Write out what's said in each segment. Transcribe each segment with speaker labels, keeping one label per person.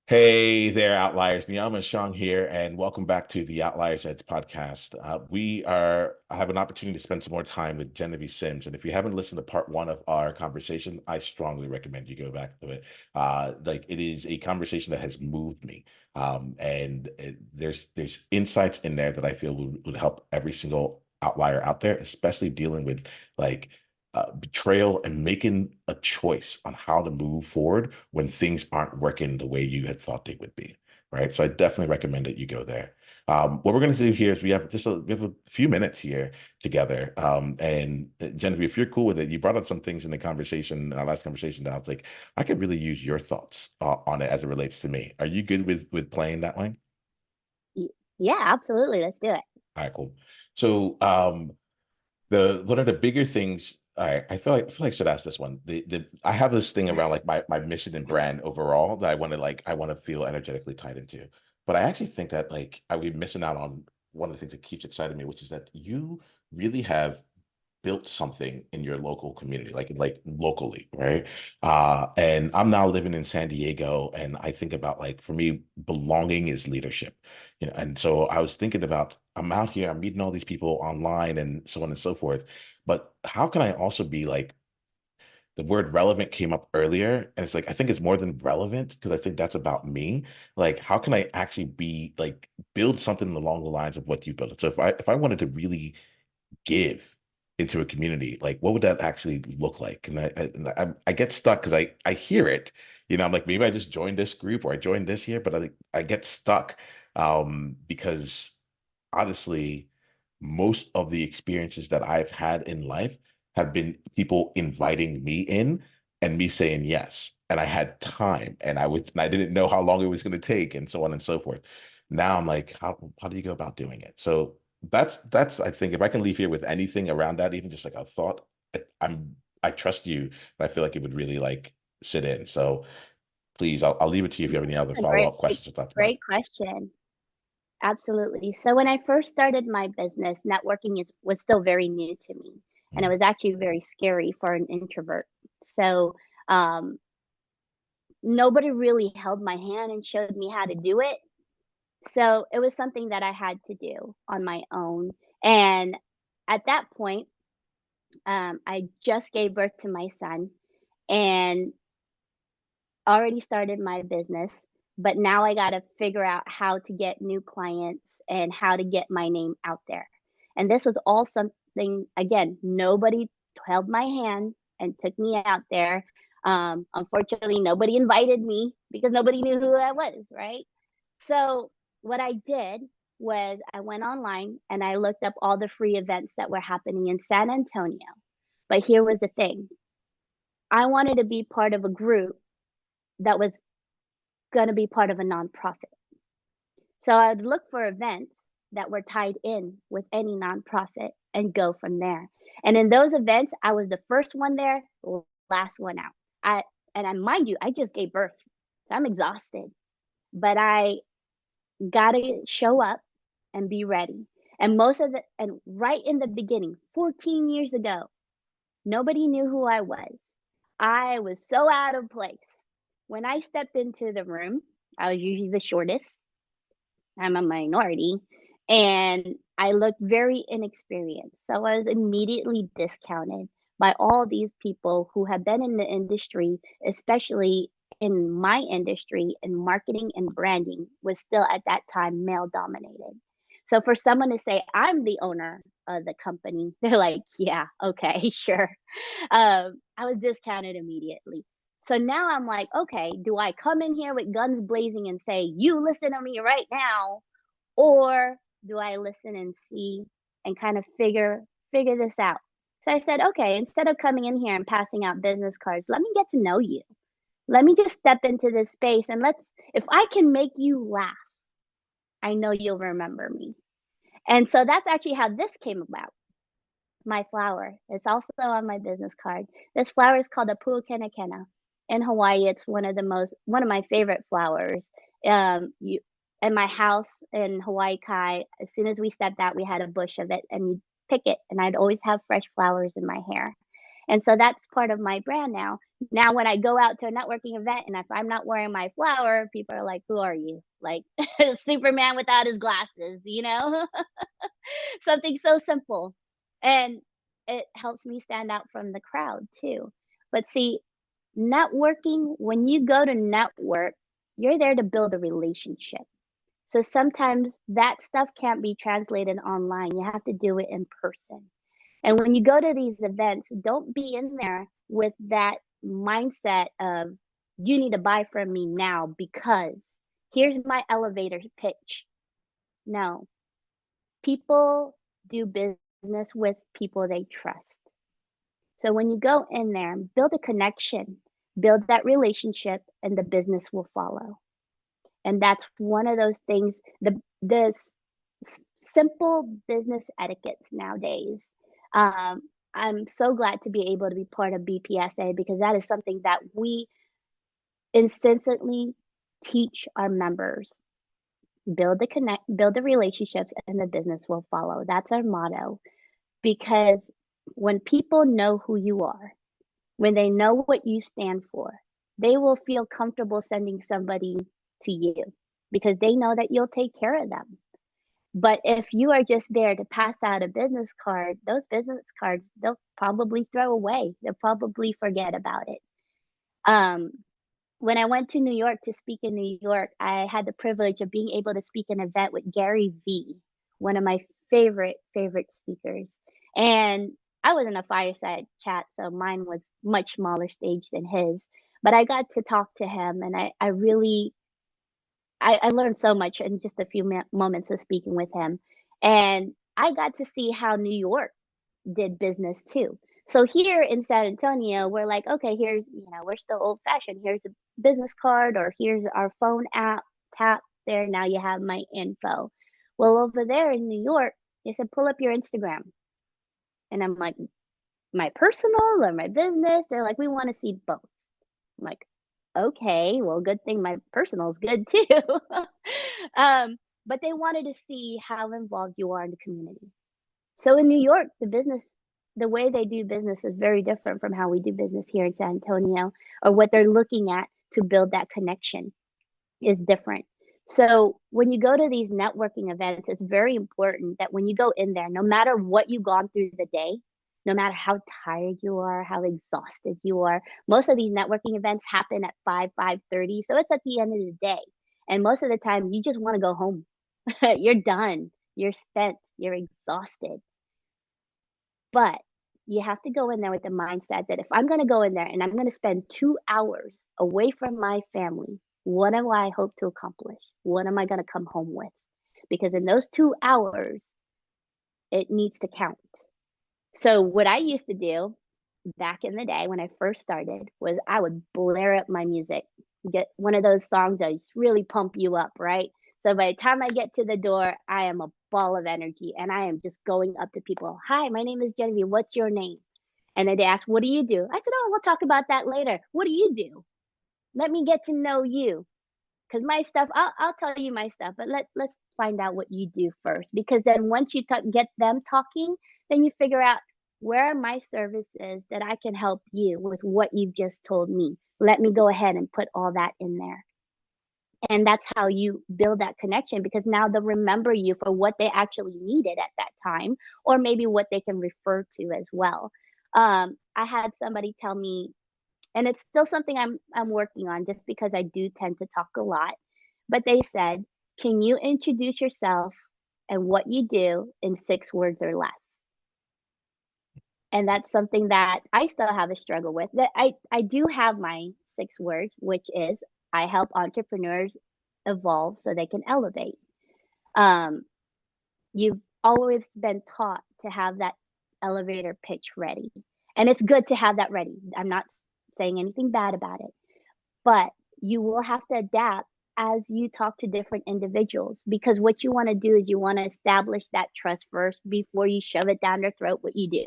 Speaker 1: Hey there, Outliers. Niiamah Ashong here, and welcome back to the Outliers Edge podcast. I have an opportunity to spend some more time with Jenevy Sims. And if you haven't listened to part one of our conversation, I strongly recommend you go back to it. It is a conversation that has moved me. There's insights in there that I feel would help every single outlier out there, especially dealing with like betrayal and making a choice on how to move forward when things aren't working the way you had thought they would be, right? So I definitely recommend that you go there. What we're going to do here is we have a few minutes here together. Genevieve, if you're cool with it, you brought up some things in the conversation, in our last conversation, that I was like, I could really use your thoughts on it as it relates to me. Are you good with playing that way?
Speaker 2: Y- Yeah, absolutely. Let's do it.
Speaker 1: All right, cool. So the one of the bigger things I feel like I should ask this one. The I have this thing around like my mission and brand overall that I want to feel energetically tied into. But I actually think that like I would be missing out on one of the things that keeps exciting me, which is that you really have built something in your local community, like locally, right? And I'm now living in San Diego, and I think about like for me, belonging is leadership, you know. And so I was thinking about I'm out here, I'm meeting all these people online, and so on and so forth. But how can I also be like the word relevant came up earlier, and it's like I think it's more than relevant because I think that's about me. Like, how can I actually be like build something along the lines of what you built? So if I wanted to really give into a community, like what would that actually look like? And I get stuck because I hear it, you know, I'm like maybe I just joined this group or I joined this here, but I get stuck because honestly, most of the experiences that I've had in life have been people inviting me in and me saying yes. And I had time and I didn't know how long it was going to take and so on and so forth. Now I'm like, how do you go about doing it? So that's I think if I can leave here with anything around that, even just like a thought, I trust you, and I feel like it would really like sit in. So please, I'll leave it to you if you have any other
Speaker 2: That's a great,
Speaker 1: follow-up questions about that.
Speaker 2: great question. Absolutely. So when I first started my business, networking was still very new to me, and it
Speaker 1: Mhm.
Speaker 2: was actually very scary for an introvert. So um, nobody really held my hand and showed me how to do it. So it was something that I had to do on my own. And at that point, I just gave birth to my son, and already started my business, but now I got to figure out how to get new clients and how to get my name out there. And this was all something, again, nobody held my hand and took me out there. Unfortunately, nobody invited me because nobody knew who I was, right? So, what I did was I went online and I looked up all the free events that were happening in San Antonio. But here was the thing, I wanted to be part of a group that was gonna be part of a nonprofit. So I'd look for events that were tied in with any nonprofit and go from there. And in those events, I was the first one there, last one out. I mind you, I just gave birth. So I'm exhausted, but I gotta show up and be ready. And right in the beginning, 14 years ago, nobody knew who I was. I was so out of place. When I stepped into the room, I was usually the shortest. I'm a minority, and I looked very inexperienced. So I was immediately discounted by all these people who have been in the industry, especially in my industry, in marketing and branding was still at that time male dominated. So for someone to say I'm the owner of the company, they're like, yeah, okay, sure. I was discounted immediately. So now I'm like, okay, do I come in here with guns blazing and say, you listen to me right now? Or do I listen and see and kind of figure this out? So I said, okay, instead of coming in here and passing out business cards, let me get to know you. Let me just step into this space and if I can make you laugh, I know you'll remember me. And so that's actually how this came about. My flower. It's also on my business card. This flower is called a puukenekena. In Hawaii, it's one of my favorite flowers. You in my house in Hawaii Kai, as soon as we stepped out, we had a bush of it, and you pick it, and I'd always have fresh flowers in my hair. And so that's part of my brand now. Now, when I go out to a networking event and if I'm not wearing my flower, people are like, who are you? Like Superman without his glasses, you know? Something so simple. And it helps me stand out from the crowd too. But see, networking, when you go to network, you're there to build a relationship. So sometimes that stuff can't be translated online. You have to do it in person. And when you go to these events, don't be in there with that mindset of you need to buy from me now because here's my elevator pitch. No, people do business with people they trust. So when you go in there, build a connection, build that relationship, and the business will follow. And that's one of those things, simple business etiquettes nowadays. Um, I'm so glad to be able to be part of BPSA because that is something that we incessantly teach our members. Build the relationships, and the business will follow. That's our motto. Because when people know who you are, when they know what you stand for, they will feel comfortable sending somebody to you because they know that you'll take care of them. But if you are just there to pass out a business card, those business cards they'll probably throw away. They'll probably forget about it. Um, when I went to New York to speak in New York, I had the privilege of being able to speak an event with Gary V, one of my favorite speakers. And I was in a fireside chat, so mine was much smaller stage than his. But I got to talk to him, and I really I learned so much in just a few moments of speaking with him. And I got to see how New York did business too. So here in San Antonio, we're like, okay, here's, we're still old fashioned. Here's a business card or here's our phone app, tap there. Now you have my info. Well, over there in New York, they said, pull up your Instagram. And I'm like, my personal or my business? They're like, we want to see both. I'm like, okay, well, good thing my personal is good too. But they wanted to see how involved you are in the community. So in New York, the way they do business is very different from how we do business here in San Antonio, or what they're looking at to build that connection is different. So when you go to these networking events, it's very important that when you go in there, no matter what you've gone through the day, no matter how tired you are, how exhausted you are, most of these networking events happen at 5:30. So it's at the end of the day. And most of the time you just want to go home. You're done. You're spent. You're exhausted. But you have to go in there with the mindset that if I'm going to go in there and I'm going to spend 2 hours away from my family, what do I hope to accomplish? What am I going to come home with? Because in those 2 hours, it needs to count. So, what I used to do back in the day when I first started was I would blare up my music, get one of those songs that just really pump you up, right? So by the time I get to the door, I am a ball of energy and I am just going up to people. Hi, my name is Jenevy. What's your name? And then they ask, what do you do? I said, oh, we'll talk about that later. What do you do? Let me get to know you. Because my stuff, I'll tell you my stuff, but let's find out what you do first. Because then once you get them talking, then you figure out where are my services that I can help you with what you've just told me. Let me go ahead and put all that in there. And that's how you build that connection because now they'll remember you for what they actually needed at that time, or maybe what they can refer to as well. I had somebody tell me, and it's still something I'm working on just because I do tend to talk a lot. But they said, "Can you introduce yourself and what you do in 6 words or less?" And that's something that I still have a struggle with. That I do have my 6 words, which is I help entrepreneurs evolve so they can elevate. Um, you've always been taught to have that elevator pitch ready. And it's good to have that ready. I'm not saying anything bad about it, but you will have to adapt as you talk to different individuals because what you want to do is you want to establish that trust first before you shove it down their throat what you do.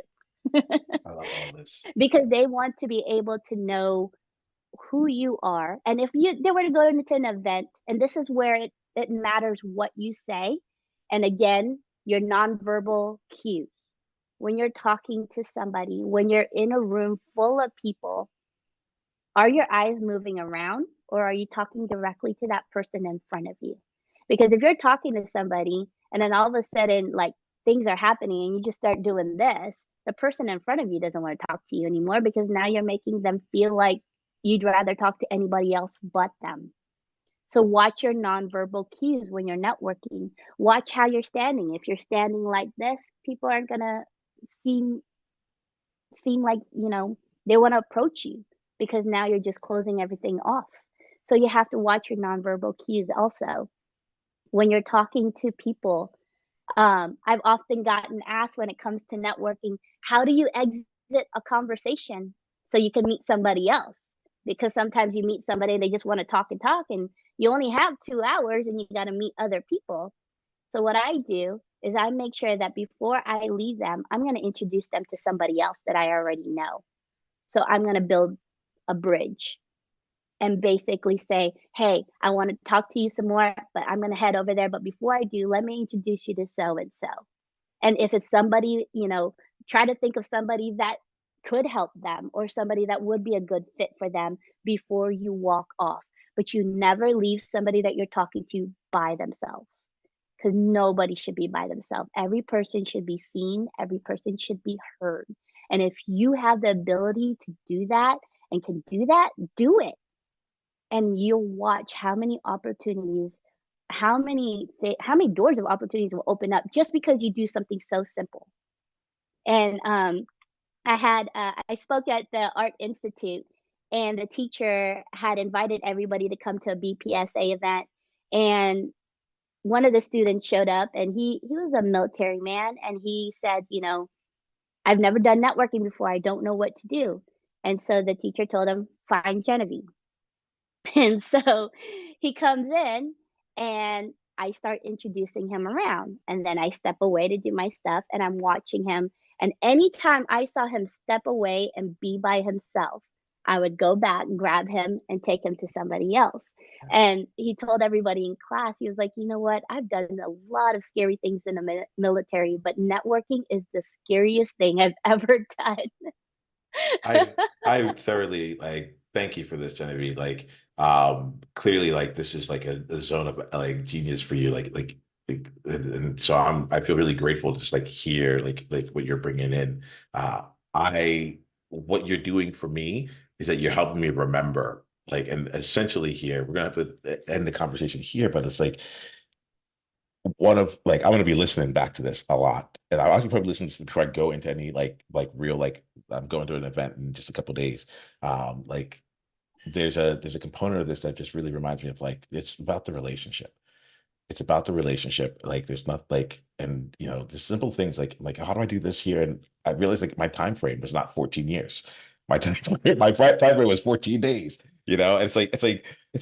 Speaker 1: I love all this.
Speaker 2: Because they want to be able to know who you are. And if they were to go into an event, and this is where it matters what you say. And again, your nonverbal cues. when you're talking to somebody, when you're in a room full of people, are your eyes moving around or are you talking directly to that person in front of you? Because if you're talking to somebody and then all of a sudden, like, things are happening and you just start doing this, the person in front of you doesn't want to talk to you anymore because now you're making them feel like you'd rather talk to anybody else but them. So watch your nonverbal cues when you're networking. Watch how you're standing. If you're standing like this, people aren't gonna seem seem like, they wanna approach you because now you're just closing everything off. So you have to watch your nonverbal cues also. When you're talking to people, I've often gotten asked when it comes to networking, how do you exit a conversation so you can meet somebody else? Because sometimes you meet somebody and they just want to talk and talk, and you only have 2 hours and you got to meet other people. So, what I do is I make sure that before I leave them, I'm going to introduce them to somebody else that I already know. So, I'm going to build a bridge and basically say, "Hey, I want to talk to you some more, but I'm going to head over there. But before I do, let me introduce you to so and so." And if it's somebody, try to think of somebody that could help them or somebody that would be a good fit for them before you walk off. But you never leave somebody that you're talking to by themselves because nobody should be by themselves. Every person should be seen, every person should be heard. And if you have the ability to do that and can do that, do it. And you'll watch how many opportunities, how many doors of opportunities will open up just because you do something so simple. And I spoke at the Art Institute, and the teacher had invited everybody to come to a BPSA event. And one of the students showed up, and he was a military man, and he said, "I've never done networking before. I don't know what to do." And so the teacher told him, "Find Genevieve." And so he comes in and I start introducing him around. And then I step away to do my stuff and I'm watching him. And anytime I saw him step away and be by himself, I would go back, grab him, and take him to somebody else. And he told everybody in class, he was like, "You know what? I've done a lot of scary things in the military, but networking is the scariest thing I've ever done."
Speaker 1: I I thoroughly like thank you for this, Genevieve. Clearly like this is like a zone of like genius for you. And so I feel really grateful to just like hear like what you're bringing in. I what you're doing for me is that you're helping me remember and essentially here we're gonna have to end the conversation here, but it's like one of like I'm gonna be listening back to this a lot, and I'll actually probably listen to this before I go into any like real I'm going to an event in just a couple of days. Like there's a component of this that just really reminds me of like it's about the relationship. It's about the relationship. Like there's not like and there's simple things like how do I do this here? And I realized like my time frame was not 14 years. My time frame was 14 days. It's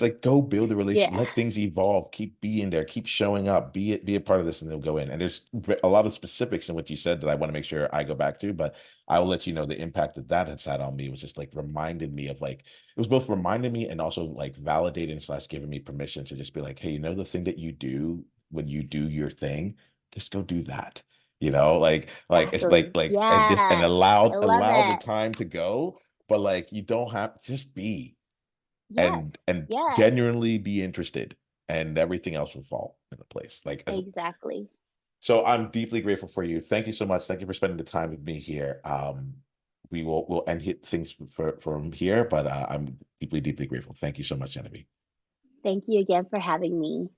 Speaker 1: like go build a relationship,
Speaker 2: Yeah,
Speaker 1: let things evolve, keep being there, keep showing up, be a part of this, and they'll go in. And there's a lot of specifics in what you said that I want to make sure I go back to, but I will let you know the impact that that has had on me was just like reminded me of like it was both reminding me and also like validating slash giving me permission to just be like, hey, the thing that you do when you do your thing, just go do that. It's
Speaker 2: exactly.
Speaker 1: and just and
Speaker 2: Yes, I love
Speaker 1: allow the
Speaker 2: it.
Speaker 1: time to go, but like you don't have just be
Speaker 2: Yes,
Speaker 1: and
Speaker 2: yes,
Speaker 1: genuinely be interested, and everything else will fall into place.
Speaker 2: exactly.
Speaker 1: So I'm deeply grateful for you. Thank you so much. Thank you for spending the time with me here. We'll end hit things from here, but I'm deeply, deeply grateful. Thank you so much, Genevieve.
Speaker 2: Thank you again for having me.